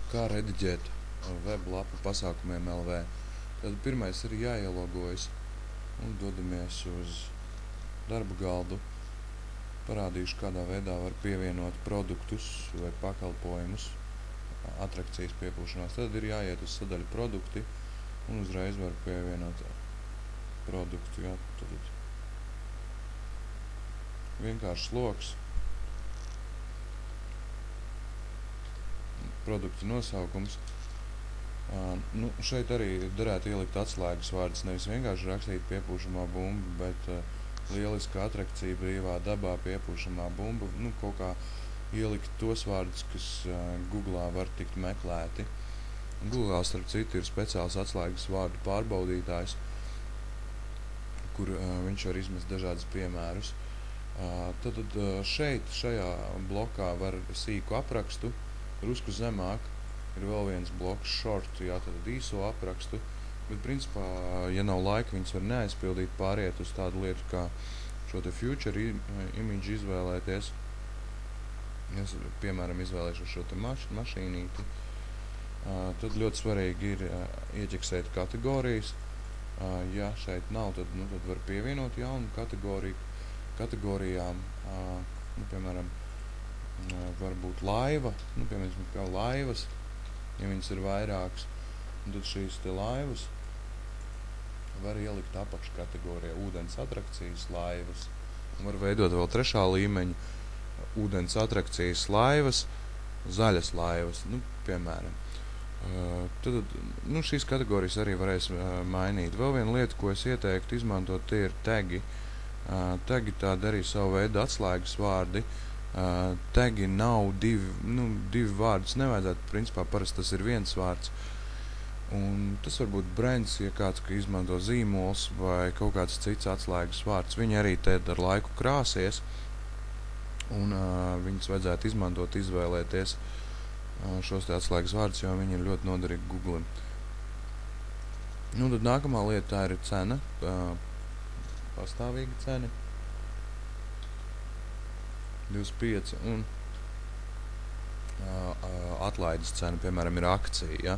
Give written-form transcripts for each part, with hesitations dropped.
Kā rediģēt weblapu pasākumiem LV. Tad pirmais ir jāielogojas un dodamies uz darba galdu. Parādīšu, kādā veidā var pievienot produktus vai pakalpojumus atrakcijas piepūšanās. Tad ir jāiet uz sadaļu produkti un uzreiz var pievienot produktu. Jā, tad vienkārši loks, produktu nosaukums. Šeit arī derētu ielikt atslēgas vārdus, nevis vienkārši rakstīt piepūšamā bumba, bet lieliska atrakcija brīvā dabā piepūšamā bumba. Kaut kā ielikt tos vārdus, kas Googlā var tikt meklēti. Googlā, starp citu, ir speciāls atslēgas vārdu pārbaudītājs, kur viņš var izmest dažādus piemērus. Tad šeit, šajā blokā var sīku aprakstu, drusku zemāk ir vēl viens bloks short, tad īso aprakstu, bet principā, ja nav laika, viņus var neaizpildīt, pāriet uz tādu lietu kā šo te future image izvēlēties. Es, piemēram, izvēlēšu šo te mašīnīti. Tad ļoti svarīgi ir ieķeksēt kategorijas. Ja šeit nav, tad var pievienot jaunu kategoriju. Kategorijām, piemēram, var būt laiva, piemēram, kā laivas, ja viņas ir vairākas, tad šīs te laivas var ielikt apakškategorijā ūdens atrakcijas laivas. Var veidot vēl trešā līmeņa ūdens atrakcijas laivas, zaļas laivas, piemēram. Tad šīs kategorijas arī varēs mainīt. Vēl viena lieta, ko es ieteiktu izmantot, tie ir tagi. Tagi tādi arī savu veidu atslēgas vārdi. Tagi nav divi vārdus nevajadzētu, principā parasti tas ir viens vārds. Un tas var būt brands, ja kāds izmanto zīmols vai kaut kāds cits atslēgas vārds. Viņi arī te ar laiku krāsies, un viņus vajadzētu izmantot, izvēlēties šos te atslēgas vārdus, jo viņi ir ļoti noderīgi Googlim. Tad nākamā lieta tā ir cena, pastāvīga cena. 25 un atlaides cena, piemēram, ir akcija. Ja?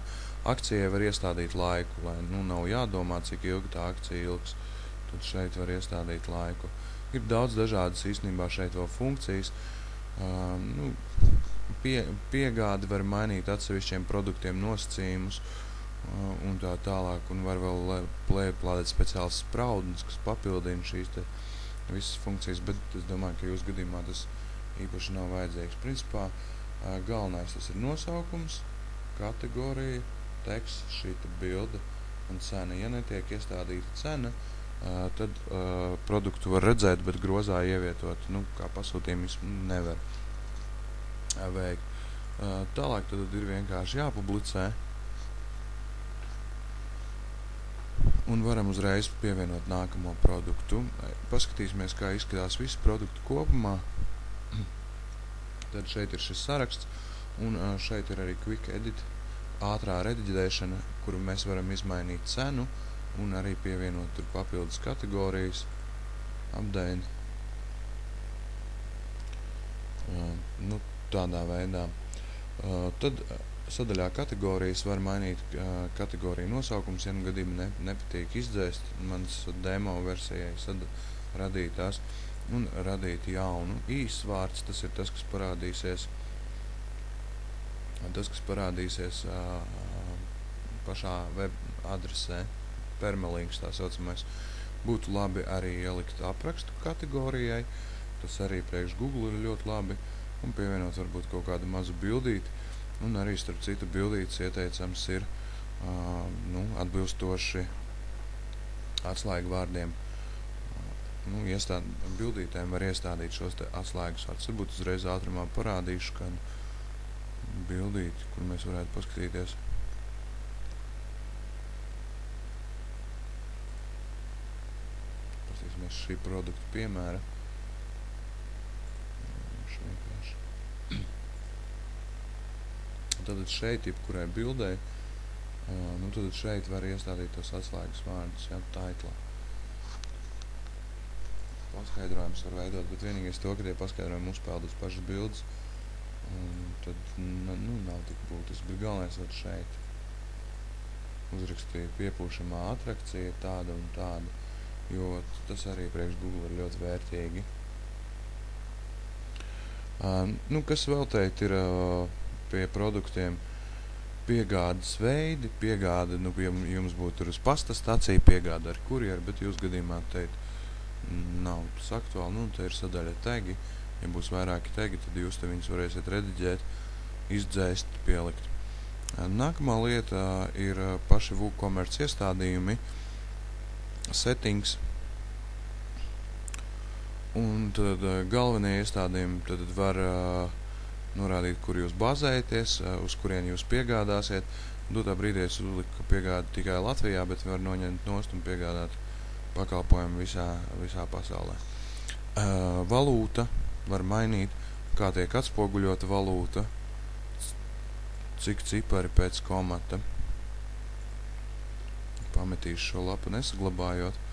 Akcijai var iestādīt laiku, lai nav jādomā, cik ilgi tā akcija ilgs. Tad šeit var iestādīt laiku. Ir daudz dažādas īstenībā šeit vēl funkcijas. Piegādi var mainīt atsevišķiem produktiem nosacījumus un tā tālāk. Un var vēl plēplādēt speciāls spraudnes, kas papildina šīs te visas funkcijas, bet es domāju, ka jūsu gadījumā tas īpaši nav vajadzīgs. Principā galvenais tas ir nosaukums, kategorija, teksts, šīta bilde un cena. Ja netiek iestādīta cena, tad produktu var redzēt, bet grozā ievietot, kā pasūtījumus nevar veikt. Tālāk tad ir vienkārši jāpublicē. Un varam uzreiz pievienot nākamo produktu. Paskatīsimies, kā izskatās visi produkti kopumā. Tad šeit ir šis saraksts, un šeit ir arī Quick Edit, ātrā rediģēšana, kuru mēs varam izmainīt cenu, un arī pievienot tur papildus kategorijas, apdaini. Tādā veidā. Tad sadaļā kategorijas var mainīt kategoriju nosaukums, ja gadījumā nepatīk izdzēst manas demo versijai radītās, un radīt jaunu īsts vārds. Tas ir tas, kas parādīsies pašā web adresē, permalinks tā saucamais. Būtu labi arī ielikt aprakstu kategorijai, tas arī priekš Google ir ļoti labi, un pievienot varbūt kaut kādu mazu bildīti. Un arī, starp citu, bildītes ieteicams ir atbilstoši atslēgu vārdiem. Bildītēm var iestādīt šos te atslēgas vārdus. Varbūt uzreiz ātrumā parādīšu kādu bildīti, kur mēs varētu paskatīties. Paskatīsimies šī produkta piemēra. Tad šeit, jebkurai bildei, tad šeit var iestādīt tos atslēgas vārdus, taitlā. Paskaidrojums var veidot, bet vienīgais to, ka tie paskaidrojumi uzpeld uz pašas bildes, Un tad nav tik būtiski, bet galvenais ir šeit. Uzrakstīja piepūšamā atrakcija tāda un tāda, jo tas arī priekš Google ir ļoti vērtīgi. Kas vēl teikt ir pie produktiem? Piegādes veidi, piegāde, ja jums būtu uz pasta staciju piegāde ar kurjeru, bet jūs gadījumā teikt nav tas aktuāli, te ir sadaļa tagi. Ja būs vairāki tagi, tad jūs te viņus varēsiet rediģēt, izdzēst, pielikt. Nākamā lieta ir paši WooCommerce iestādījumi, settings, un tad galvenie iestādījumi tad var norādīt, kur jūs bazējaties, uz kurien jūs piegādāsiet. Dotā brīdī es uzliku, ka piegāda tikai Latvijā, bet var noņemt nost un piegādāt pakalpojumu visā pasaulē. Valūta var mainīt, kā tiek atspoguļota valūta, cik cipari pēc komata. Pametīšu šo lapu nesaglabājot.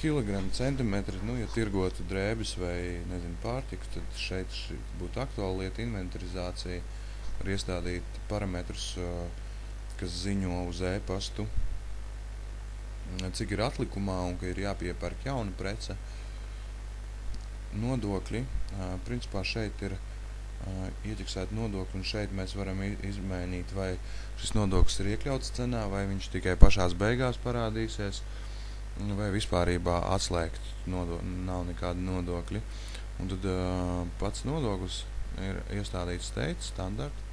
Kilogramu, centimetri, ja tirgotu drēbes vai, pārtiku, tad šeit būtu aktuāla lieta inventarizācija. Var iestādīt parametrus, kas ziņo uz e-pastu, cik ir atlikumā un ka ir jāpiepērk jauna prece. Nodokļi, principā šeit ir ieķeksēti nodokļi, un šeit mēs varam izmainīt, vai šis nodoklis ir iekļauts cenā, vai viņš tikai pašās beigās parādīsies, vai vispārībā atslēgt nav nekāda nodokļi. Un tad pats nodoklis ir iestādīts standarta.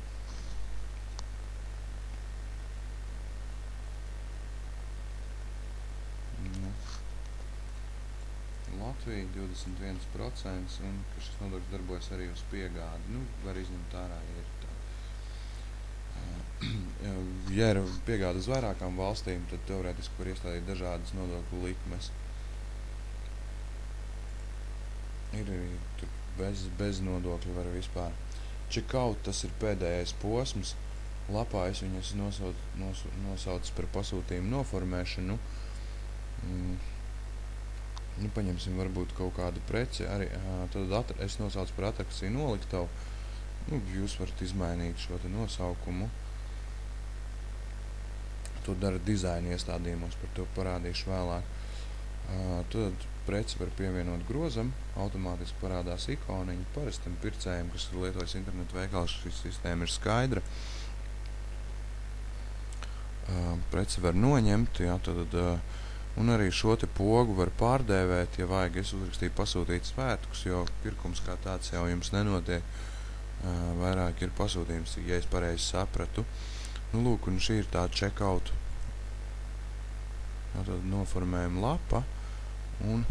Latvija 21%, un ka šis nodoklis darbojas arī uz piegādi. Var izņemt ārā, ja ir tā. Ja ir piegāda uz vairākām valstīm, tad teorētiski var iestādīt dažādas nodokļu likmes. Ir arī tur bez nodokļu var vispār. Checkout, tas ir pēdējais posms. Lapā es viņu esmu nosaucis par pasūtījumu noformēšanu. Paņemsim varbūt kaut kādu preci, arī tad es nosaucu par atrakciju noliktavu. Jūs varat izmainīt šo te nosaukumu. To dara dizaina iestādījumos, par to parādīšu vēlāk. Tad preci var pievienot grozam, automātiski parādās ikoniņa. Parastam pircējiem, kas lietojas internetu veikals, šī sistēma ir skaidra. Preci var noņemt, un arī šo te pogu var pārdēvēt, ja vajag. Es uzrakstīju pasūtīt svētkus, jo pirkums kā tāds jau jums nenotiek. Vairāk ir pasūtījums, ja es pareizi sapratu. Lūk, un šī ir tā checkout. Tad noformējam lapa. Un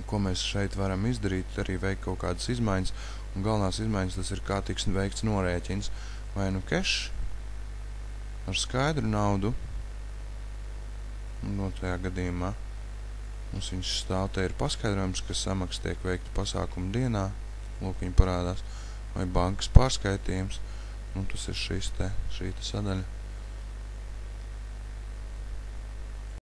ko mēs šeit varam izdarīt, arī veikt kaut kādas izmaiņas. Un galvenās izmaiņas tas ir, kā tiks veikts norēķins. Vai cash ar skaidru naudu. Tajā gadījumā mums viņš stāv, te ir paskaidrojums, ka samaksa tiek veikta pasākuma dienā. Lūk, viņi parādās. Vai bankas pārskaitījums. Tas ir šī sadaļa.